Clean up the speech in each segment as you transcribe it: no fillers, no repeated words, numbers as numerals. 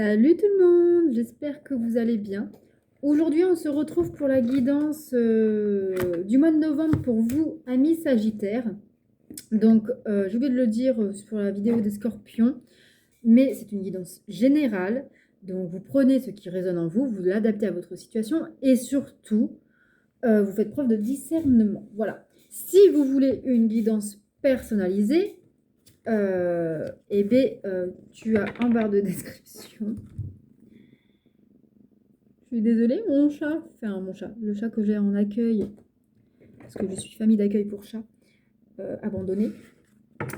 Salut tout le monde, j'espère que vous allez bien. Aujourd'hui, on se retrouve pour la guidance du mois de novembre pour vous, amis Sagittaires. Donc, j'ai oublié de le dire sur la vidéo des Scorpions, mais c'est une guidance générale. Donc, vous prenez ce qui résonne en vous, vous l'adaptez à votre situation et surtout, vous faites preuve de discernement. Voilà. Si vous voulez une guidance personnalisée, tu as en barre de description. Je suis désolée, mon chat, le chat que j'ai en accueil, parce que je suis famille d'accueil pour chats, abandonné,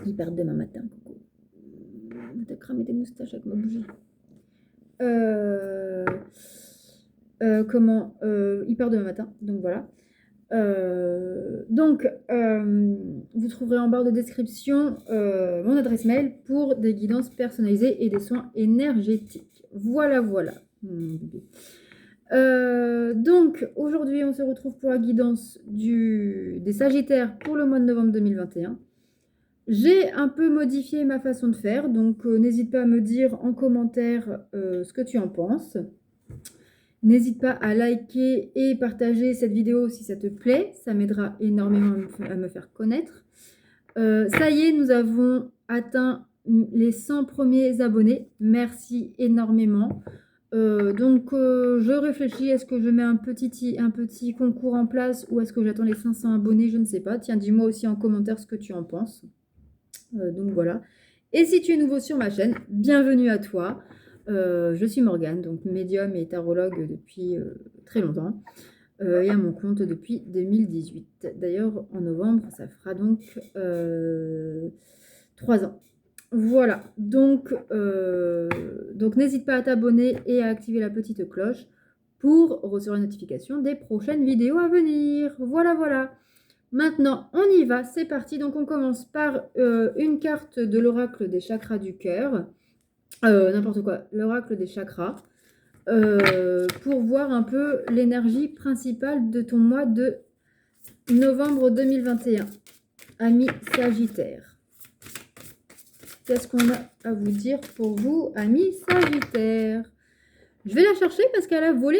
il part demain matin. Coucou. T'as cramé tes moustaches avec ma bougie. Il part demain matin, donc voilà. Vous trouverez en barre de description mon adresse mail pour des guidances personnalisées et des soins énergétiques. Voilà. Donc, aujourd'hui, on se retrouve pour la guidance des Sagittaires pour le mois de novembre 2021. J'ai un peu modifié ma façon de faire, donc n'hésite pas à me dire en commentaire ce que tu en penses. N'hésite pas à liker et partager cette vidéo si ça te plaît, ça m'aidera énormément à me faire connaître. Ça y est, nous avons atteint les 100 premiers abonnés, merci énormément. Je réfléchis, est-ce que je mets un petit concours en place ou est-ce que j'attends les 500 abonnés, je ne sais pas. Tiens, dis-moi aussi en commentaire ce que tu en penses. Donc voilà. Et si tu es nouveau sur ma chaîne, bienvenue à toi. Je suis Morgane, donc médium et tarologue depuis très longtemps. Et à mon compte depuis 2018. D'ailleurs, en novembre, ça fera donc 3 ans. Voilà, donc n'hésite pas à t'abonner et à activer la petite cloche pour recevoir une notification des prochaines vidéos à venir. Voilà. Maintenant, on y va, c'est parti. Donc, on commence par une carte de l'oracle des chakras du cœur. N'importe quoi, l'oracle des chakras. Pour voir un peu l'énergie principale de ton mois de novembre 2021. Amis Sagittaires. Qu'est-ce qu'on a à vous dire pour vous, amis Sagittaires? Je vais la chercher parce qu'elle a volé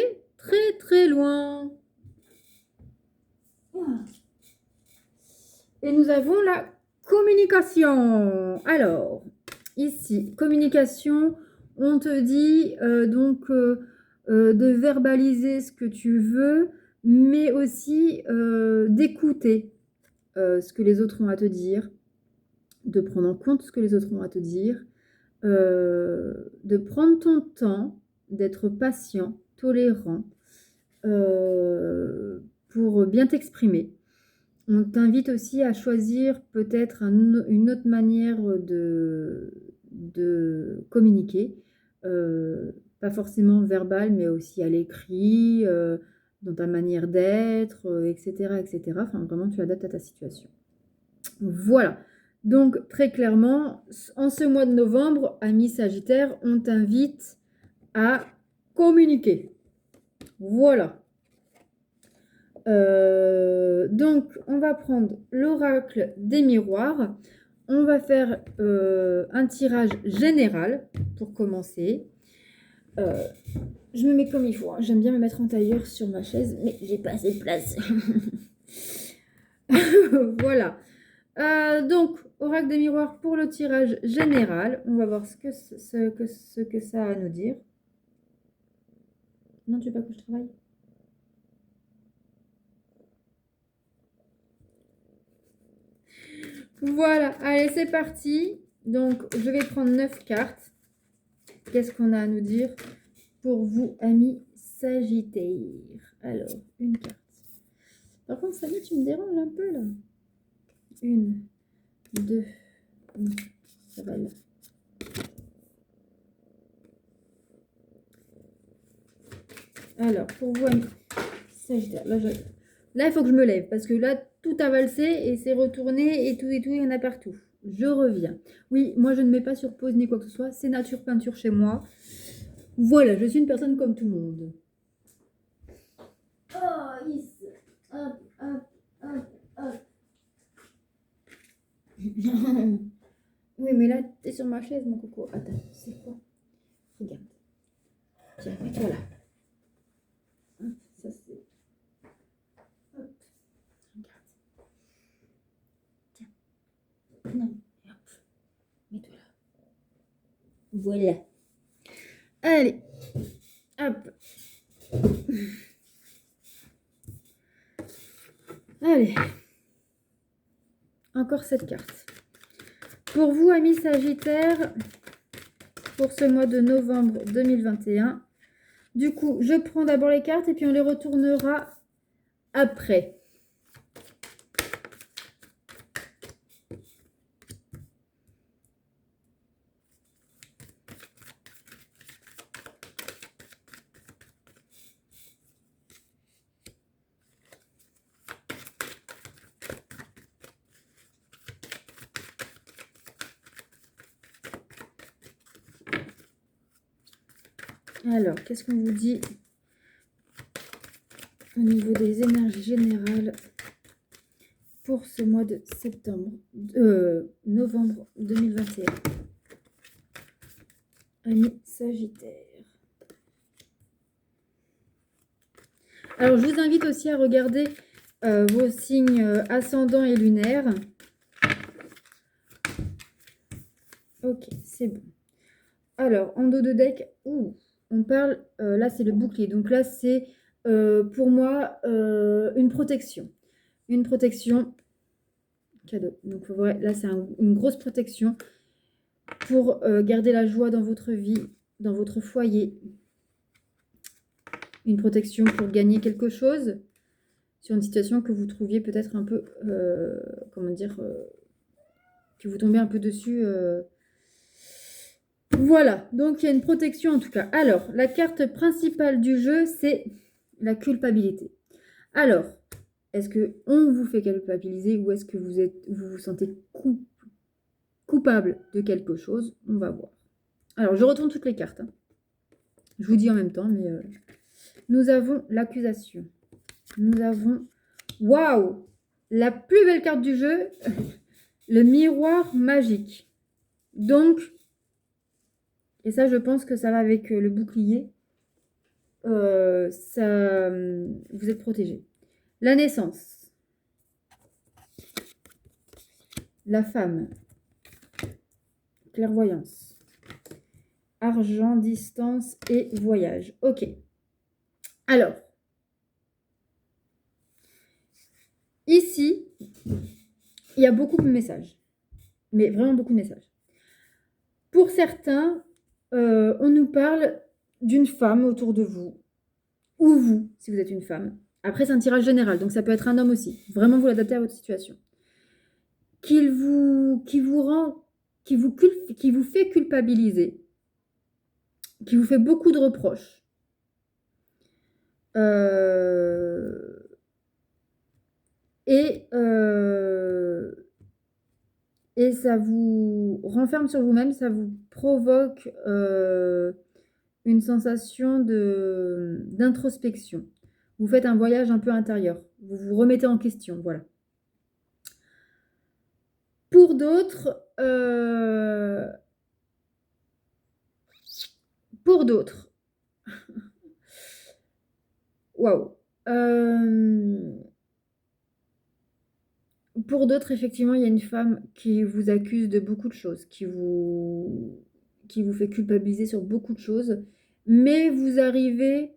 très loin. Et nous avons la communication. Alors, ici, communication, on te dit de verbaliser ce que tu veux, mais aussi d'écouter ce que les autres ont à te dire, de prendre en compte ce que les autres ont à te dire, de prendre ton temps, d'être patient, tolérant, pour bien t'exprimer. On t'invite aussi à choisir peut-être une autre manière de communiquer, pas forcément verbal, mais aussi à l'écrit, dans ta manière d'être, etc. Enfin, vraiment, tu adaptes à ta situation. Voilà. Donc, très clairement, en ce mois de novembre, amis Sagittaire, on t'invite à communiquer. Voilà. Donc, on va prendre l'oracle des miroirs. On va faire un tirage général pour commencer. Je me mets comme il faut. Hein. J'aime bien me mettre en tailleur sur ma chaise, mais j'ai pas assez de place. Voilà. Donc, oracle des miroirs pour le tirage général. On va voir ce que ça a à nous dire. Non, tu veux pas que je travaille? Voilà, allez, c'est parti. Donc, je vais prendre 9 cartes. Qu'est-ce qu'on a à nous dire pour vous, amis Sagittaires? Alors, une carte. Par contre, Samy, tu me déranges un peu, là. 1, 2, non, ça va là. Alors, pour vous, amis Sagittaires, là, il faut que je me lève, parce que là, tout a valsé et c'est retourné et tout, il y en a partout. Je reviens. Oui, moi, je ne mets pas sur pause ni quoi que ce soit. C'est nature peinture chez moi. Voilà, je suis une personne comme tout le monde. Oh, yes. Hop. Oui, mais là, t'es sur ma chaise, mon coco. Attends, c'est quoi? Regarde. Tiens, mets-toi là. Hop, ça c'est... Hop, regarde. Tiens. Non, et hop. Mets-toi là. Voilà. Allez. Hop. Allez. Encore cette carte. Pour vous, amis Sagittaires, pour ce mois de novembre 2021. Du coup, je prends d'abord les cartes et puis on les retournera après. Alors, qu'est-ce qu'on vous dit au niveau des énergies générales pour ce mois de novembre 2021? Amis Sagittaire. Alors, je vous invite aussi à regarder vos signes ascendants et lunaires. Ok, c'est bon. Alors, en dos de deck, on parle, là c'est le bouclier. Donc là, c'est pour moi une protection. Une protection cadeau. Donc là, c'est une grosse protection pour garder la joie dans votre vie, dans votre foyer. Une protection pour gagner quelque chose sur une situation que vous trouviez peut-être un peu, comment dire, que vous tombez un peu dessus. Voilà, donc il y a une protection en tout cas. Alors, la carte principale du jeu, c'est la culpabilité. Alors, est-ce qu'on vous fait culpabiliser ou est-ce que vous vous sentez coupable de quelque chose? On va voir. Alors, je retourne toutes les cartes. Hein. Je vous dis en même temps, mais nous avons l'accusation. Nous avons, waouh, la plus belle carte du jeu, le miroir magique. Donc, et ça, je pense que ça va avec le bouclier. Vous êtes protégé. La naissance. La femme. Clairvoyance. Argent, distance et voyage. Ok. Alors. Ici, il y a beaucoup de messages. Mais vraiment beaucoup de messages. Pour certains, on nous parle d'une femme autour de vous. Ou vous, si vous êtes une femme. Après, c'est un tirage général, donc ça peut être un homme aussi. Vraiment, vous l'adaptez à votre situation. Qui vous fait culpabiliser. Qui vous fait beaucoup de reproches. Et ça vous renferme sur vous-même, ça vous provoque une sensation d'introspection. Vous faites un voyage un peu intérieur. Vous vous remettez en question, voilà. Pour d'autres, waouh. Pour d'autres, effectivement, il y a une femme qui vous accuse de beaucoup de choses, qui vous fait culpabiliser sur beaucoup de choses, mais vous arrivez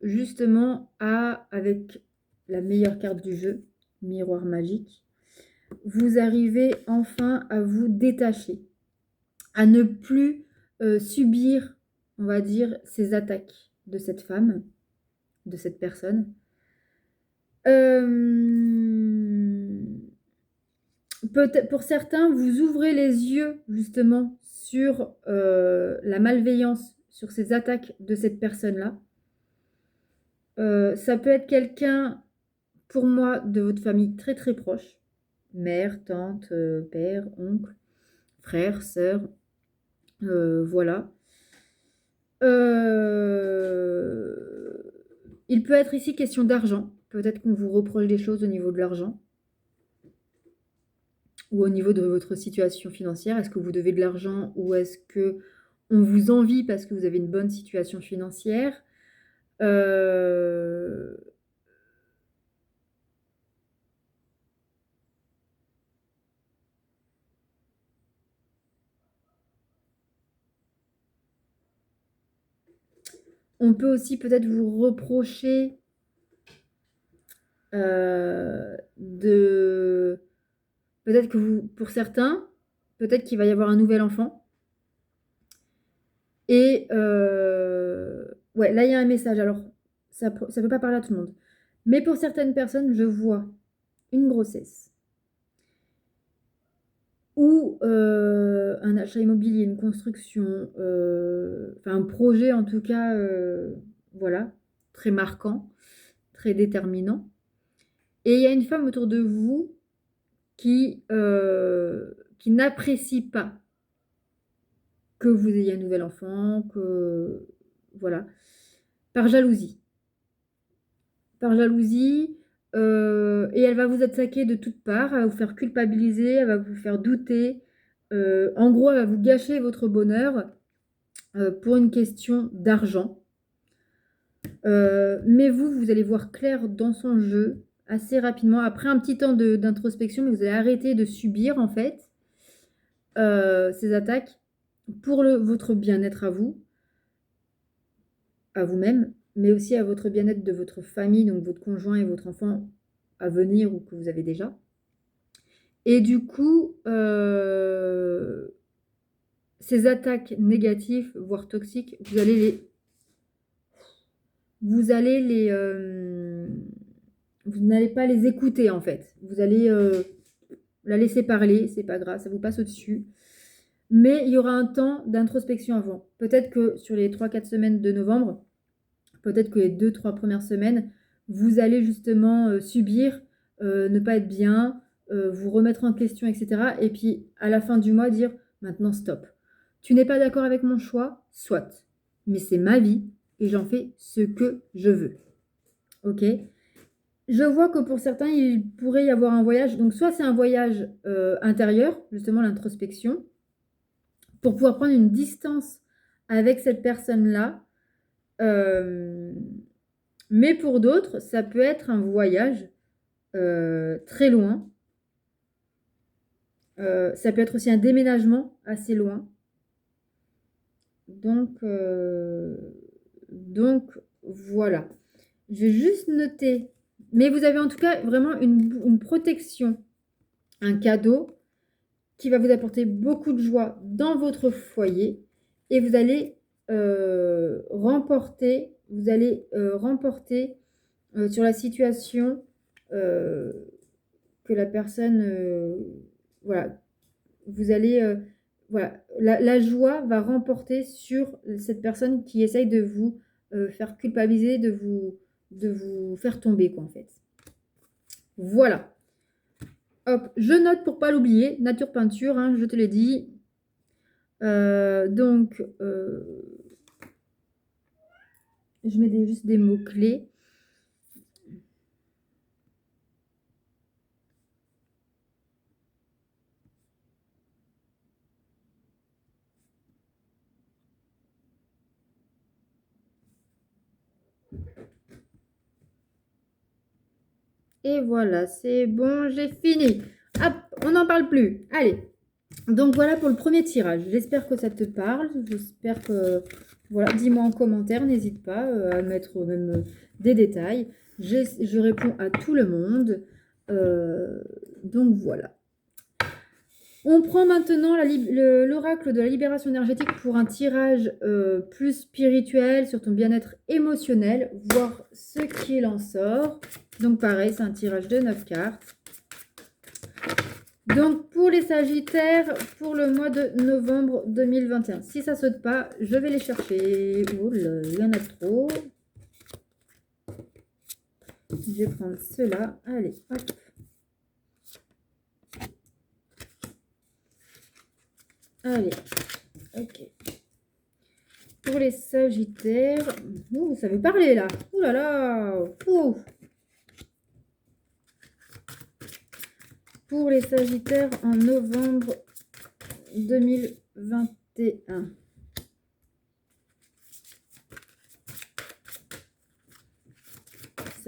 justement avec la meilleure carte du jeu, miroir magique, vous arrivez enfin à vous détacher, à ne plus subir, on va dire, ces attaques de cette femme, de cette personne. Peut-être pour certains, vous ouvrez les yeux justement sur la malveillance, sur ces attaques de cette personne-là. Ça peut être quelqu'un, pour moi, de votre famille très très proche. Mère, tante, père, oncle, frère, sœur. Voilà. Il peut être ici question d'argent. Peut-être qu'on vous reproche des choses au niveau de l'argent. Ou au niveau de votre situation financière. Est-ce que vous devez de l'argent ou est-ce que on vous envie parce que vous avez une bonne situation financière. On peut aussi peut-être vous reprocher de... Peut-être que vous, pour certains, peut-être qu'il va y avoir un nouvel enfant. Et ouais, là, il y a un message. Alors, ça ne peut pas parler à tout le monde. Mais pour certaines personnes, je vois une grossesse ou un achat immobilier, une construction, enfin un projet en tout cas, voilà, très marquant, très déterminant. Et il y a une femme autour de vous qui n'apprécie pas que vous ayez un nouvel enfant, que voilà, par jalousie. Par jalousie, et elle va vous attaquer de toutes parts, elle va vous faire culpabiliser, elle va vous faire douter. En gros, elle va vous gâcher votre bonheur pour une question d'argent. Mais vous allez voir clair dans son jeu assez rapidement. Après un petit temps d'introspection, mais vous allez arrêter de subir en fait ces attaques pour votre bien-être à vous-même, mais aussi à votre bien-être de votre famille, donc votre conjoint et votre enfant à venir ou que vous avez déjà. Et du coup, ces attaques négatives, voire toxiques, vous n'allez pas les écouter en fait. Vous allez la laisser parler, c'est pas grave, ça vous passe au-dessus. Mais il y aura un temps d'introspection avant. Peut-être que sur les 3-4 semaines de novembre, peut-être que les 2-3 premières semaines, vous allez justement subir, ne pas être bien, vous remettre en question, etc. Et puis à la fin du mois, dire maintenant stop. Tu n'es pas d'accord avec mon choix, soit. Mais c'est ma vie et j'en fais ce que je veux. Ok? Je vois que pour certains, il pourrait y avoir un voyage. Donc soit c'est un voyage intérieur, justement l'introspection, pour pouvoir prendre une distance avec cette personne-là. Mais pour d'autres, ça peut être un voyage très loin. Ça peut être aussi un déménagement assez loin. Donc voilà. Je vais juste noter. Mais vous avez en tout cas vraiment une protection, un cadeau qui va vous apporter beaucoup de joie dans votre foyer. Et vous allez remporter sur la situation que la personne, voilà, vous allez, voilà, la joie va remporter sur cette personne qui essaye de vous faire culpabiliser, de vous faire tomber, quoi, en fait. Voilà. Hop, je note pour pas l'oublier, nature peinture, hein, je te l'ai dit. Donc, je mets juste des mots-clés. Et voilà, c'est bon, j'ai fini. Hop, on n'en parle plus. Allez. Donc voilà pour le premier tirage. J'espère que ça te parle. J'espère que... Voilà, dis-moi en commentaire. N'hésite pas à mettre même des détails. Je réponds à tout le monde. Donc voilà. On prend maintenant l'oracle de la libération énergétique pour un tirage plus spirituel sur ton bien-être émotionnel, voir ce qu'il en sort. Donc pareil, c'est un tirage de 9 cartes. Donc pour les Sagittaires, pour le mois de novembre 2021, si ça saute pas, je vais les chercher. Oh là, il y en a trop. Je vais prendre ceux-là. Allez, hop. Allez, ok. Pour les Sagittaires, ouh, ça veut parler là. Ouh là là. Ouh. Pour les Sagittaires en novembre 2021.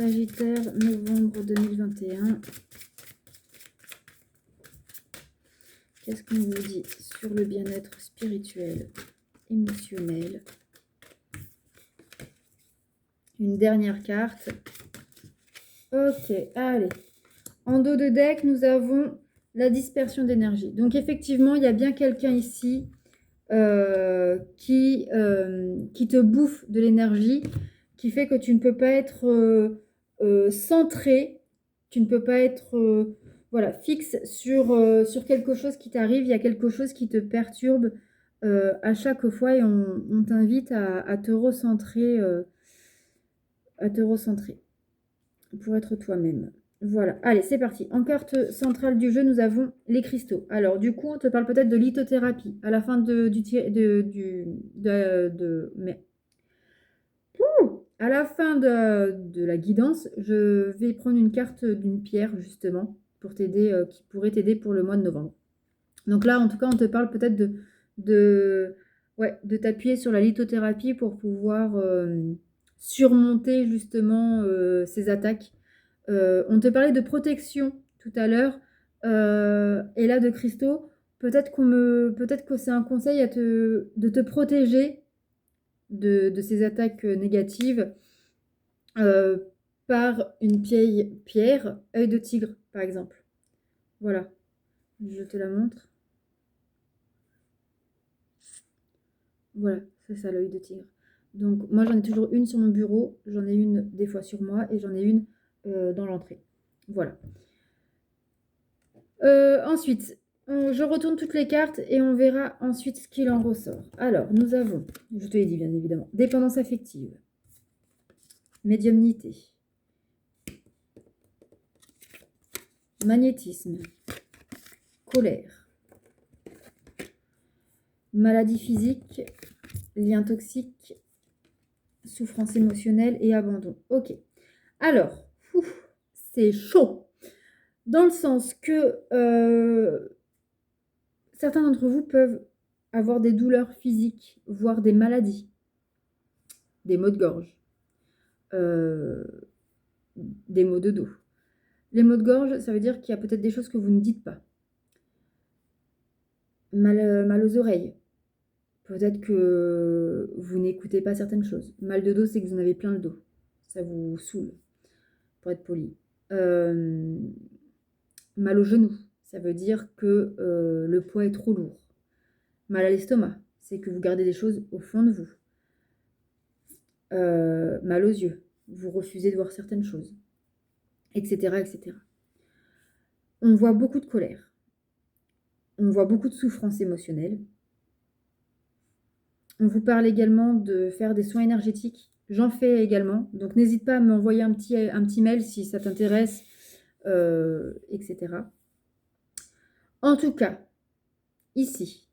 Sagittaire, novembre 2021. Qu'est-ce qu'on vous dit sur le bien-être spirituel, émotionnel? Une dernière carte. Ok, allez. En dos de deck, nous avons la dispersion d'énergie. Donc effectivement, il y a bien quelqu'un ici qui te bouffe de l'énergie, qui fait que tu ne peux pas être centré, tu ne peux pas être voilà, fixe sur quelque chose qui t'arrive. Il y a quelque chose qui te perturbe à chaque fois et on t'invite à te recentrer, pour être toi-même. Voilà, allez, c'est parti. En carte centrale du jeu, nous avons les cristaux. Alors, du coup, on te parle peut-être de lithothérapie. À la fin mais à la fin de la guidance, je vais prendre une carte d'une pierre, justement, pour t'aider, qui pourrait t'aider pour le mois de novembre. Donc là, en tout cas, on te parle peut-être de t'appuyer sur la lithothérapie pour pouvoir surmonter, justement, ces attaques. On te parlait de protection tout à l'heure, et là de cristaux. Peut-être que c'est un conseil de te protéger de ces attaques négatives euh, par une pierre, œil de tigre, par exemple. Voilà, je te la montre. Voilà, c'est ça l'œil de tigre. Donc moi j'en ai toujours une sur mon bureau, j'en ai une des fois sur moi et j'en ai une dans l'entrée. Voilà. Ensuite, je retourne toutes les cartes et on verra ensuite ce qu'il en ressort. Alors, nous avons, je te l'ai dit bien évidemment, dépendance affective, médiumnité, magnétisme, colère, maladie physique, lien toxique, souffrance émotionnelle et abandon. Ok. Alors, c'est chaud. Dans le sens que certains d'entre vous peuvent avoir des douleurs physiques, voire des maladies, des maux de gorge, des maux de dos. Les maux de gorge, ça veut dire qu'il y a peut-être des choses que vous ne dites pas. Mal aux oreilles. Peut-être que vous n'écoutez pas certaines choses. Mal de dos, c'est que vous en avez plein le dos. Ça vous saoule, pour être poli. Mal au genou, ça veut dire que le poids est trop lourd. Mal à l'estomac, c'est que vous gardez des choses au fond de vous. Mal aux yeux, vous refusez de voir certaines choses, etc., etc. On voit beaucoup de colère. On voit beaucoup de souffrance émotionnelle. On vous parle également de faire des soins énergétiques. J'en fais également. Donc, n'hésite pas à m'envoyer un petit mail si ça t'intéresse, etc. En tout cas, ici,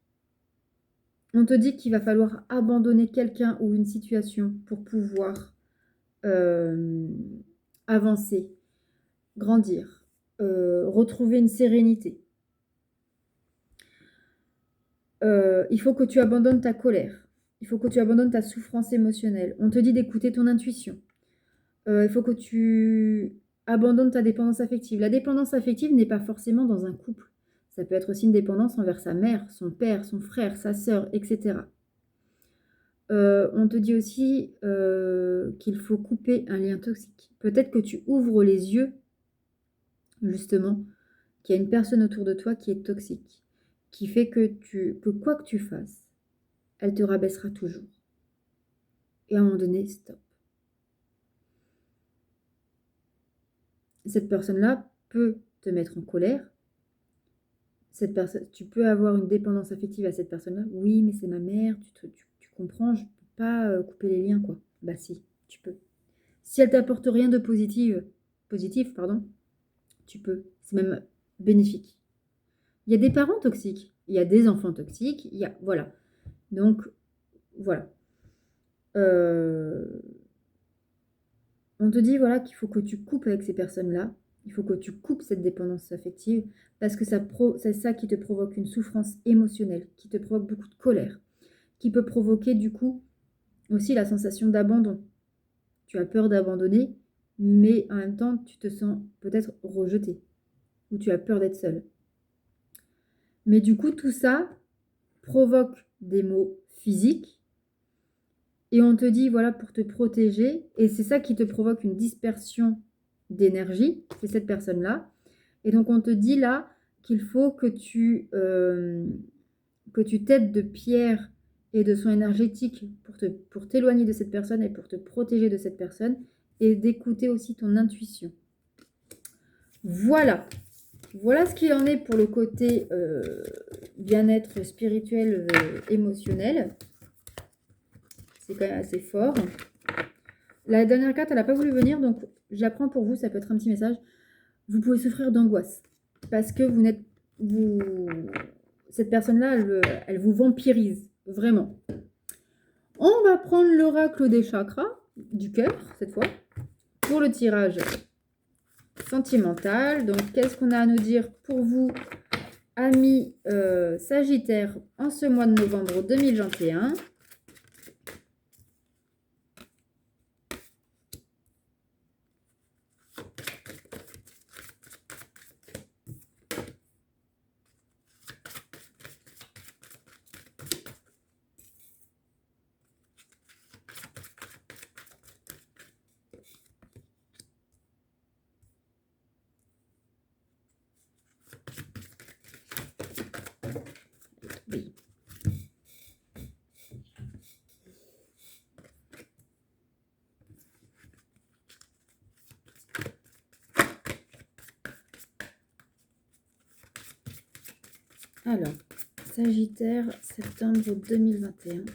on te dit qu'il va falloir abandonner quelqu'un ou une situation pour pouvoir avancer, grandir, retrouver une sérénité. Il faut que tu abandonnes ta colère. Il faut que tu abandonnes ta souffrance émotionnelle. On te dit d'écouter ton intuition. Il faut que tu abandonnes ta dépendance affective. La dépendance affective n'est pas forcément dans un couple. Ça peut être aussi une dépendance envers sa mère, son père, son frère, sa sœur, etc. On te dit aussi qu'il faut couper un lien toxique. Peut-être que tu ouvres les yeux, justement, qu'il y a une personne autour de toi qui est toxique, qui fait que quoi que tu fasses, elle te rabaissera toujours. Et à un moment donné, stop. Cette personne-là peut te mettre en colère. Tu peux avoir une dépendance affective à cette personne-là. Oui, mais c'est ma mère, tu comprends, je ne peux pas couper les liens, quoi. Bah si, tu peux. Si elle t'apporte rien de positif, tu peux. C'est même bénéfique. Il y a des parents toxiques, il y a des enfants toxiques, voilà. Donc, voilà. On te dit voilà qu'il faut que tu coupes avec ces personnes-là. Il faut que tu coupes cette dépendance affective parce que c'est ça qui te provoque une souffrance émotionnelle, qui te provoque beaucoup de colère, qui peut provoquer du coup aussi la sensation d'abandon. Tu as peur d'abandonner, mais en même temps, tu te sens peut-être rejeté ou tu as peur d'être seul. Mais du coup, tout ça provoque des maux physiques et on te dit, voilà, pour te protéger, et c'est ça qui te provoque une dispersion d'énergie, c'est cette personne-là. Et donc, on te dit là qu'il faut que tu t'aides de pierres et de soins énergétiques pour t'éloigner de cette personne et pour te protéger de cette personne et d'écouter aussi ton intuition. Voilà. Voilà ce qu'il en est pour le côté bien-être spirituel, émotionnel. C'est quand même assez fort. La dernière carte, elle n'a pas voulu venir, donc j'apprends pour vous, ça peut être un petit message. Vous pouvez souffrir d'angoisse parce que cette personne-là, elle vous vampirise, vraiment. On va prendre l'oracle des chakras, du cœur, cette fois, pour le tirage sentimental. Donc, qu'est-ce qu'on a à nous dire pour vous, amis Sagittaire, en ce mois de novembre 2021 ? Oui. Alors, Sagittaire, septembre 2021.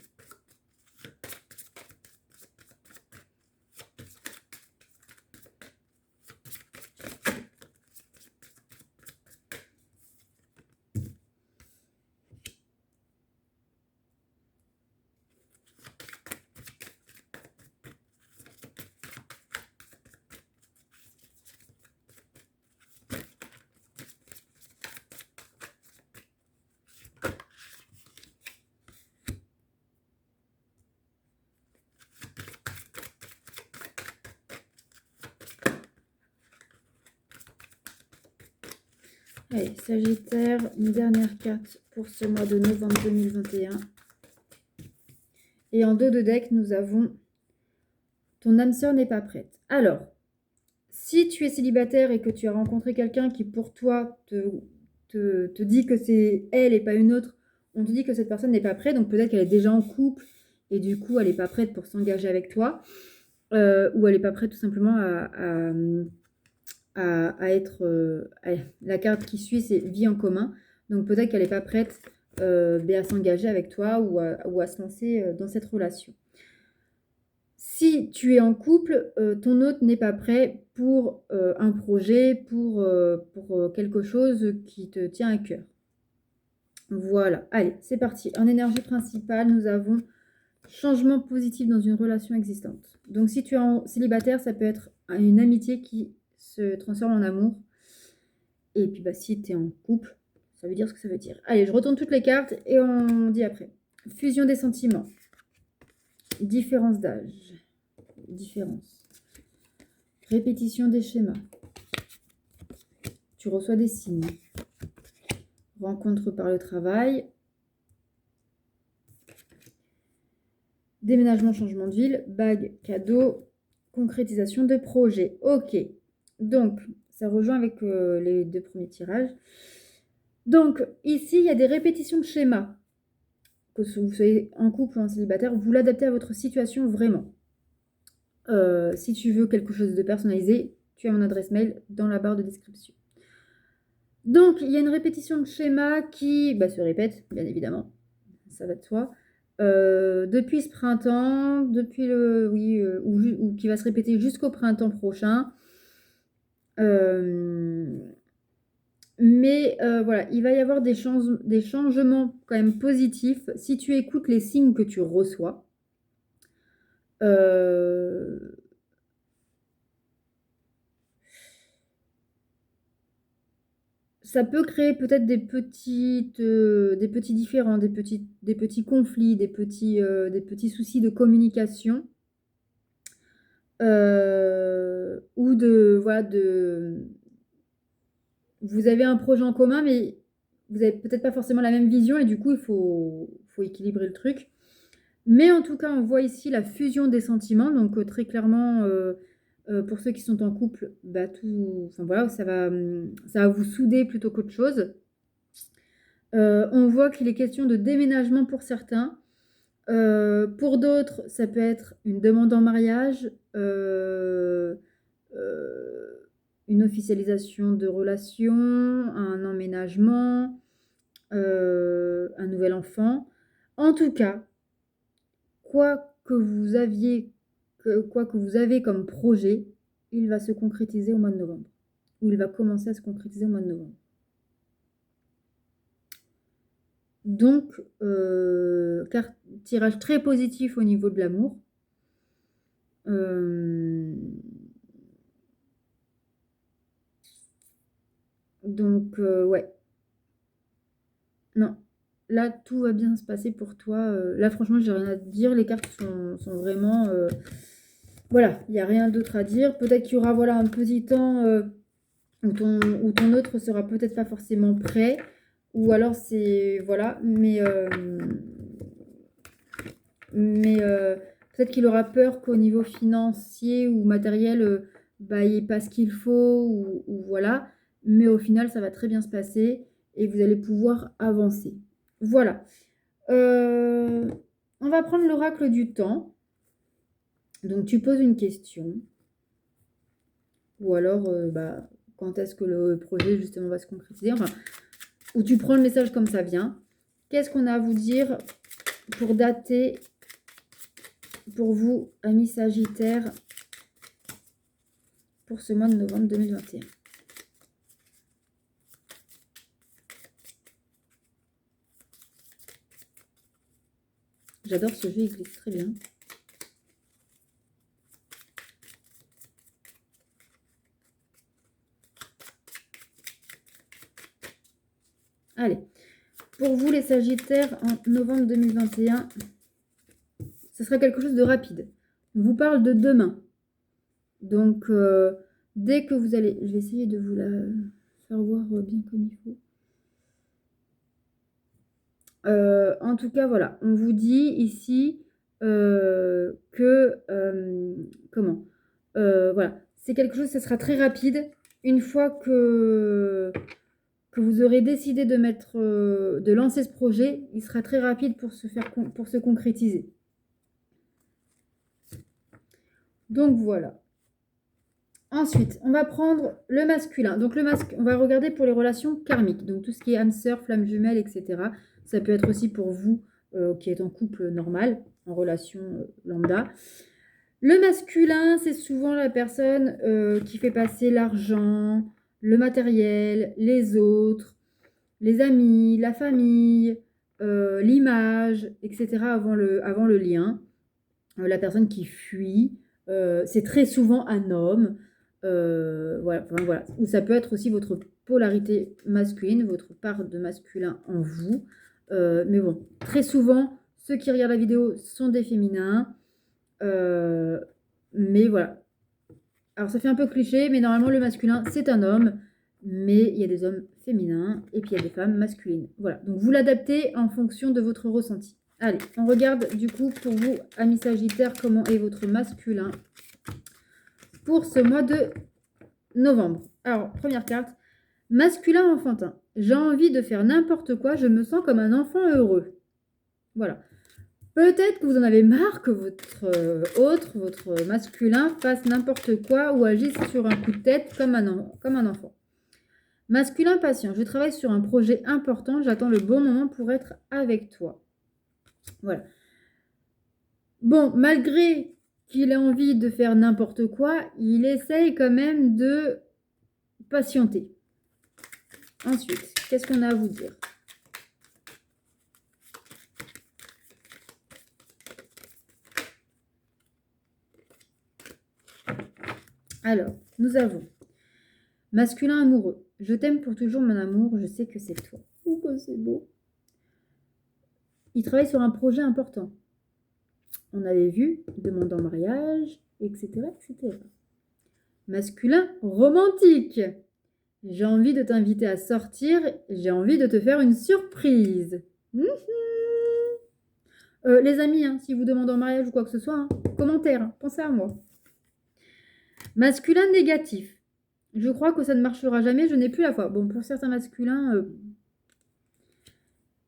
Allez, Sagittaire, une dernière carte pour ce mois de novembre 2021. Et en dos de deck, nous avons ton âme sœur n'est pas prête. Alors, si tu es célibataire et que tu as rencontré quelqu'un qui pour toi te dit que c'est elle et pas une autre, on te dit que cette personne n'est pas prête, donc peut-être qu'elle est déjà en couple et du coup elle n'est pas prête pour s'engager avec toi, ou elle n'est pas prête tout simplement à être... la carte qui suit, c'est vie en commun, donc peut-être qu'elle n'est pas prête à s'engager avec toi ou à se lancer dans cette relation. Si tu es en couple, ton hôte n'est pas prêt pour un projet, pour quelque chose qui te tient à cœur. Voilà, allez, c'est parti. En énergie principale, nous avons changement positif dans une relation existante. Donc si tu es en célibataire, ça peut être une amitié qui se transforme en amour. Et puis si tu es en couple, ça veut dire ce que ça veut dire. Allez, je retourne toutes les cartes et on dit après. Fusion des sentiments. Différence d'âge. Différence. Répétition des schémas. Tu reçois des signes. Rencontre par le travail. Déménagement, changement de ville. Bague, cadeau. Concrétisation de projet. Ok. Donc, ça rejoint avec les deux premiers tirages. Donc, ici, il y a des répétitions de schémas. Que vous soyez en couple ou en célibataire, vous l'adaptez à votre situation vraiment. Si tu veux quelque chose de personnalisé, tu as mon adresse mail dans la barre de description. Donc, il y a une répétition de schéma qui se répète, bien évidemment. Ça va de soi. Depuis ce printemps, ou qui va se répéter jusqu'au printemps prochain. Mais voilà, il va y avoir des changements quand même positifs si tu écoutes les signes que tu reçois. Ça peut créer peut-être des petits différends, des petits conflits, des petits soucis de communication. ou de, voilà, vous avez un projet en commun, mais vous n'avez peut-être pas forcément la même vision et du coup, faut équilibrer le truc. Mais en tout cas, on voit ici la fusion des sentiments. Donc, très clairement, pour ceux qui sont en couple, bah, enfin, voilà, ça va vous souder plutôt qu'autre chose. On voit qu'il est question de déménagement pour certains. Pour d'autres, ça peut être une demande en mariage, une officialisation de relation, un emménagement, un nouvel enfant. En tout cas, quoi que vous avez comme projet, il va se concrétiser au mois de novembre. Ou il va commencer à se concrétiser au mois de novembre. Donc, tirage très positif au niveau de l'amour. Donc, ouais. Non. Là, tout va bien se passer pour toi. Là, franchement, j'ai rien à te dire. Les cartes sont vraiment... voilà, il n'y a rien d'autre à dire. Peut-être qu'il y aura voilà, un petit temps où ton autre sera peut-être pas forcément prêt. Ou alors, c'est... Voilà. Mais peut-être qu'il aura peur qu'au niveau financier ou matériel, bah, il n'y ait pas ce qu'il faut. Ou voilà. Mais au final, ça va très bien se passer. Et vous allez pouvoir avancer. Voilà. On va prendre l'oracle du temps. Donc, tu poses une question. Ou alors, bah, quand est-ce que le projet, justement, va se concrétiser. Enfin, ou tu prends le message comme ça vient. Qu'est-ce qu'on a à vous dire pour dater, pour vous, amis Sagittaires, pour ce mois de novembre 2021 ? J'adore ce jeu, il glisse très bien. Allez, pour vous les Sagittaires, en novembre 2021, ce sera quelque chose de rapide. On vous parle de demain. Donc, dès que vous allez... Je vais essayer de vous la faire voir bien comme il faut. En tout cas, voilà. On vous dit ici que... comment voilà. C'est quelque chose, ça sera très rapide. Une fois que vous aurez décidé de lancer ce projet, il sera très rapide pour se concrétiser. Donc, voilà. Ensuite, on va prendre le masculin. Donc, on va regarder pour les relations karmiques. Donc, tout ce qui est âme sœur, flamme jumelle, etc. Ça peut être aussi pour vous qui êtes en couple normal, en relation lambda. Le masculin, c'est souvent la personne qui fait passer l'argent, le matériel, les autres, les amis, la famille, l'image, etc. avant le lien. La personne qui fuit, c'est très souvent un homme. Voilà, enfin, voilà. Ou ça peut être aussi votre polarité masculine, votre part de masculin en vous. Mais bon, très souvent, ceux qui regardent la vidéo sont des féminins. Mais voilà. Alors, ça fait un peu cliché, mais normalement, le masculin, c'est un homme. Mais il y a des hommes féminins et puis il y a des femmes masculines. Voilà. Donc, vous l'adaptez en fonction de votre ressenti. Allez, on regarde du coup pour vous, amis Sagittaires, comment est votre masculin pour ce mois de novembre. Alors, première carte, masculin enfantin. J'ai envie de faire n'importe quoi, je me sens comme un enfant heureux. Voilà. Peut-être que vous en avez marre que votre masculin fasse n'importe quoi ou agisse sur un coup de tête comme un enfant. Masculin patient, je travaille sur un projet important, j'attends le bon moment pour être avec toi. Voilà. Bon, malgré qu'il ait envie de faire n'importe quoi, il essaye quand même de patienter. Ensuite, qu'est-ce qu'on a à vous dire ? Alors, nous avons masculin amoureux. Je t'aime pour toujours, mon amour, je sais que c'est toi. Oh, que c'est beau. Il travaille sur un projet important. On avait vu, demande en mariage, etc., etc. Masculin romantique. J'ai envie de t'inviter à sortir, j'ai envie de te faire une surprise. Les amis, hein, si vous demandez en mariage ou quoi que ce soit, hein, commentaire, hein, pensez à moi. Masculin négatif. Je crois que ça ne marchera jamais, je n'ai plus la foi. Bon, pour certains masculins,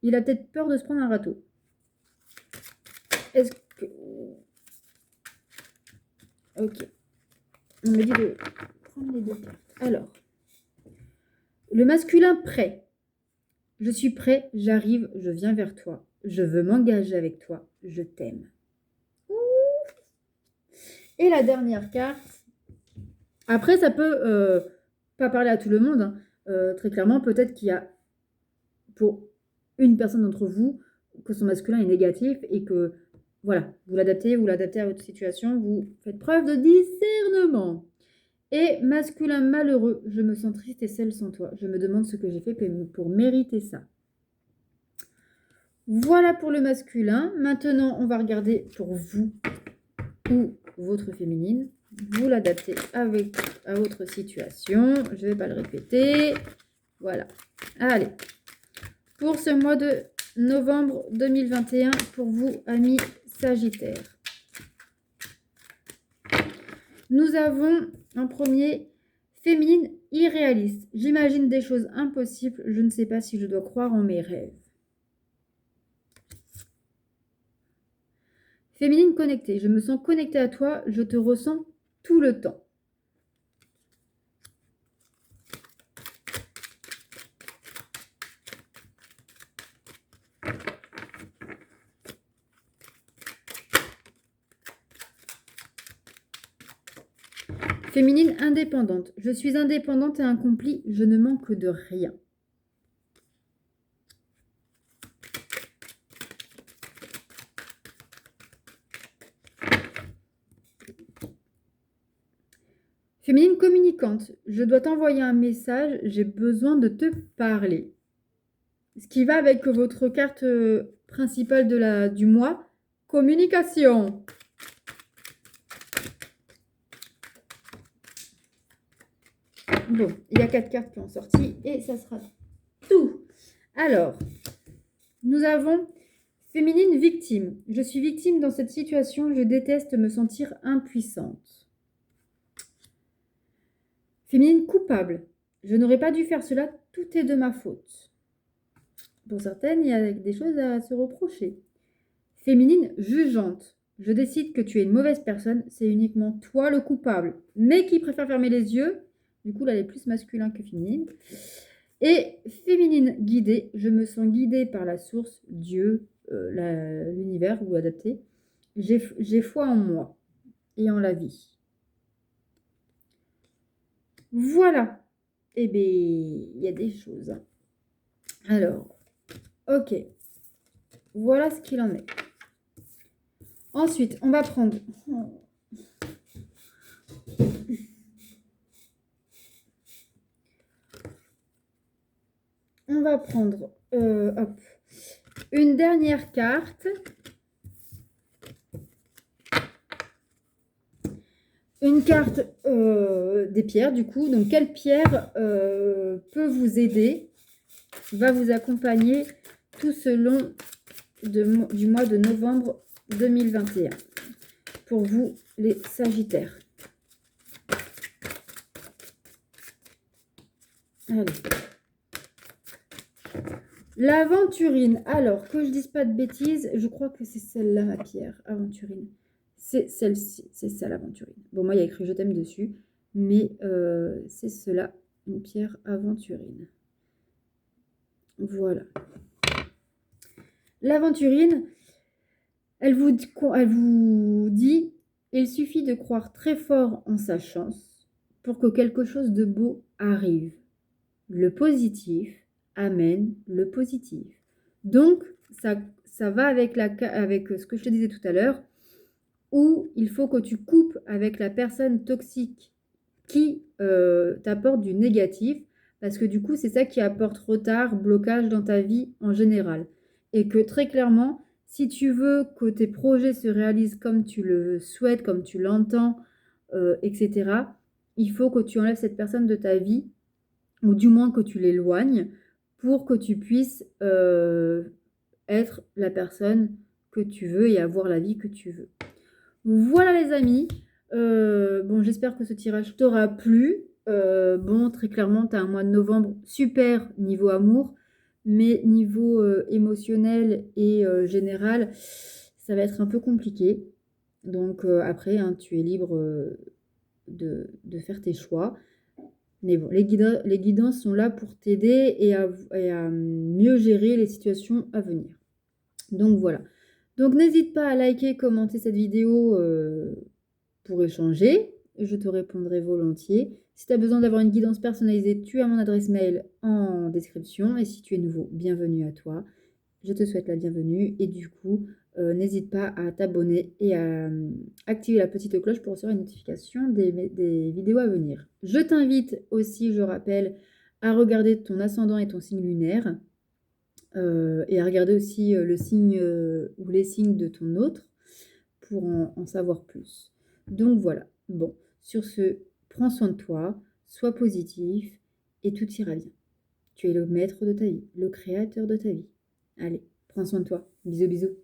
il a peut-être peur de se prendre un râteau. Est-ce que... Ok. On me dit de prendre les deux cartes. Alors, le masculin prêt. Je suis prêt, j'arrive, je viens vers toi. Je veux m'engager avec toi, je t'aime. Et la dernière carte. Après, ça peut pas parler à tout le monde. Hein. Très clairement, peut-être qu'il y a pour une personne d'entre vous que son masculin est négatif et que voilà, vous l'adaptez à votre situation, vous faites preuve de discernement. Et masculin malheureux, je me sens triste et seule sans toi. Je me demande ce que j'ai fait pour mériter ça. Voilà pour le masculin. Maintenant, on va regarder pour vous ou votre féminine. Vous l'adaptez à votre situation. Je ne vais pas le répéter. Voilà. Allez. Pour ce mois de novembre 2021, pour vous, amis Sagittaires. Nous avons en premier, féminine irréaliste. J'imagine des choses impossibles. Je ne sais pas si je dois croire en mes rêves. Féminine connectée. Je me sens connectée à toi. Je te ressens tout le temps. Féminine indépendante. Je suis indépendante et accomplie. Je ne manque de rien. Féminine communicante. Je dois t'envoyer un message. J'ai besoin de te parler. Ce qui va avec votre carte principale du mois. Communication. Bon, il y a 4 cartes qui ont sorti et ça sera tout. Alors, nous avons féminine victime. Je suis victime dans cette situation. Je déteste me sentir impuissante. Féminine coupable. Je n'aurais pas dû faire cela. Tout est de ma faute. Pour certaines, il y a des choses à se reprocher. Féminine jugeante. Je décide que tu es une mauvaise personne. C'est uniquement toi le coupable. Mais qui préfère fermer les yeux. Du coup, là, elle est plus masculin que féminine. Et féminine guidée. Je me sens guidée par la source, Dieu, l'univers, ou adapté. J'ai foi en moi et en la vie. Voilà. Eh bien, il y a des choses. Alors, ok. Voilà ce qu'il en est. Ensuite, on va prendre... On va prendre hop, une dernière carte. Une carte des pierres, du coup. Donc, quelle pierre peut vous aider, va vous accompagner tout ce long du mois de novembre 2021 pour vous, les Sagittaires. Allez. L'aventurine. Alors, que je dise pas de bêtises, je crois que c'est celle-là, ma pierre. Aventurine. C'est celle-ci. C'est ça, l'aventurine. Bon, moi, il y a écrit « Je t'aime » dessus. Mais c'est cela, une pierre aventurine. Voilà. L'aventurine, elle vous dit « Il suffit de croire très fort en sa chance pour que quelque chose de beau arrive. Le positif amène le positif. » Donc, ça va avec ce que je te disais tout à l'heure, où il faut que tu coupes avec la personne toxique qui t'apporte du négatif, parce que du coup, c'est ça qui apporte retard, blocage dans ta vie en général. Et que très clairement, Si tu veux que tes projets se réalisent comme tu le souhaites, comme tu l'entends, etc., il faut que tu enlèves cette personne de ta vie, ou du moins que tu l'éloignes, pour que tu puisses être la personne que tu veux et avoir la vie que tu veux. Voilà les amis. Bon, j'espère que ce tirage t'aura plu. Bon, très clairement, tu as un mois de novembre super niveau amour, mais niveau émotionnel et général, ça va être un peu compliqué. Donc après, hein, tu es libre de faire tes choix. Mais bon, les guidances sont là pour t'aider et à mieux gérer les situations à venir. Donc voilà. Donc n'hésite pas à liker, commenter cette vidéo pour échanger. Je te répondrai volontiers. Si tu as besoin d'avoir une guidance personnalisée, tu as mon adresse mail en description. Et si tu es nouveau, bienvenue à toi. Je te souhaite la bienvenue. Et du coup, n'hésite pas à t'abonner et à activer la petite cloche pour recevoir une notification des vidéos à venir. Je t'invite aussi, je rappelle, à regarder ton ascendant et ton signe lunaire. Et à regarder aussi le signe ou les signes de ton autre pour en savoir plus. Donc voilà. Bon, sur ce, prends soin de toi, sois positif et tout ira bien. Tu es le maître de ta vie, le créateur de ta vie. Allez, prends soin de toi. Bisous, bisous.